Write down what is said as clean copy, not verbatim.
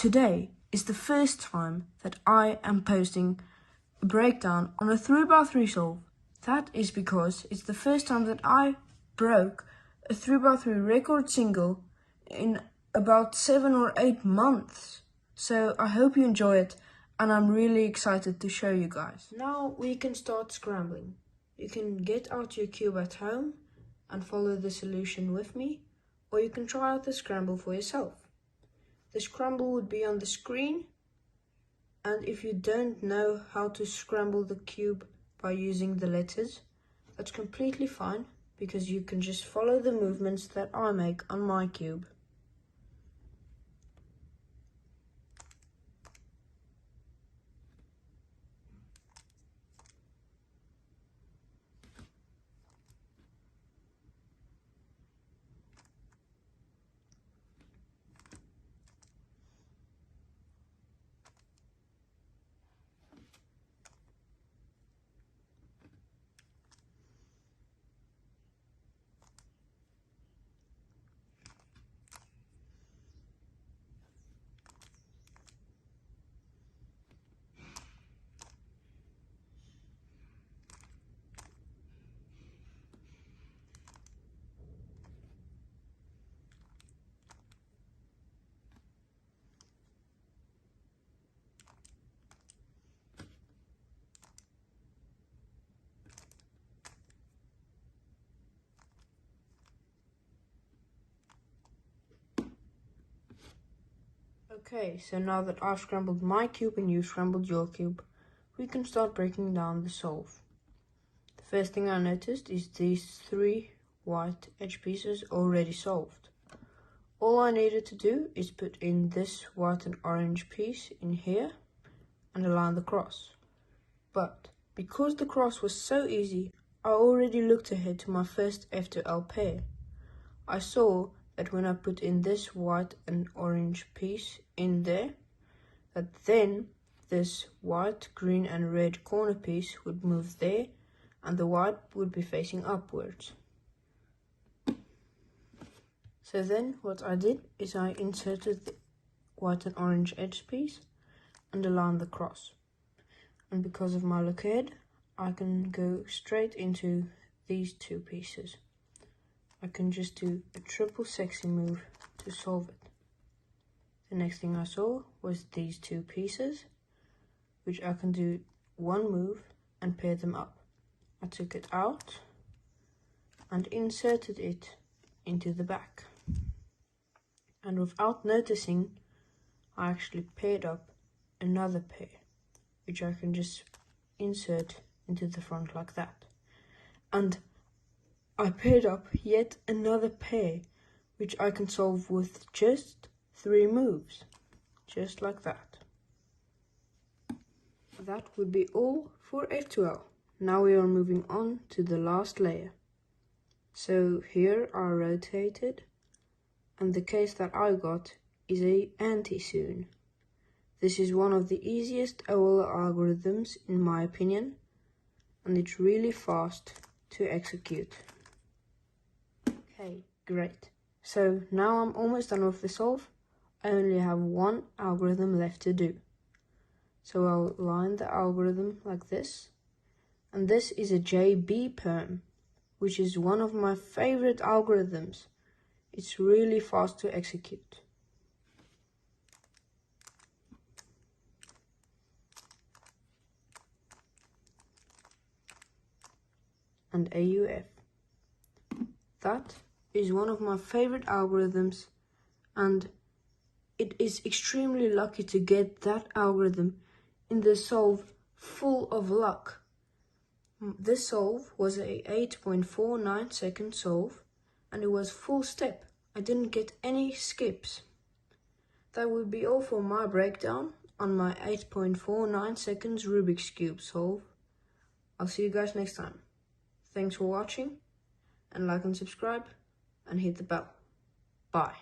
today is the first time that I am posting a breakdown on a 3x3 solve. That is because it's the first time that I broke a 3x3 record single in about 7 or 8 months. So I hope you enjoy it, and I'm really excited to show you guys. Now we can start scrambling. You can get out your cube at home and follow the solution with me, or you can try out the scramble for yourself. The scramble would be on the screen, and if you don't know how to scramble the cube by using the letters, that's completely fine, because you can just follow the movements that I make on my cube. Okay, so now that I've scrambled my cube and you've scrambled your cube, we can start breaking down the solve. The first thing I noticed is these 3 white edge pieces already solved. All I needed to do is put in this white and orange piece in here and align the cross. But because the cross was so easy, I already looked ahead to my first F to L pair. I saw that when I put in this white and orange piece in there, that then this white, green and red corner piece would move there and the white would be facing upwards. So then what I did is I inserted the white and orange edge piece and aligned the cross. And because of my look ahead, I can go straight into these 2 pieces. I can just do a triple sexy move to solve it. The next thing I saw was these 2 pieces, which I can do one move and pair them up. I took it out and inserted it into the back. And without noticing, I actually paired up another pair, which I can just insert into the front like that. And I paired up yet another pair, which I can solve with just 3 moves, just like that. That would be all for F2L. Now we are moving on to the last layer. So here I rotated, and the case that I got is a anti-soon. This is one of the easiest OL algorithms in my opinion, and it's really fast to execute. Okay, great. So now I'm almost done with the solve. I only have one algorithm left to do. So I'll line the algorithm like this. And this is a JB perm, which is one of my favorite algorithms. It's really fast to execute. And AUF. That is one of my favorite algorithms, and it is extremely lucky to get that algorithm in the solve full of luck. This solve was a 8.49 second solve, and it was full step. I didn't get any skips. That would be all for my breakdown on my 8.49 seconds Rubik's Cube solve. I'll see you guys next time. Thanks for watching, and like and subscribe, and hit the bell. Bye.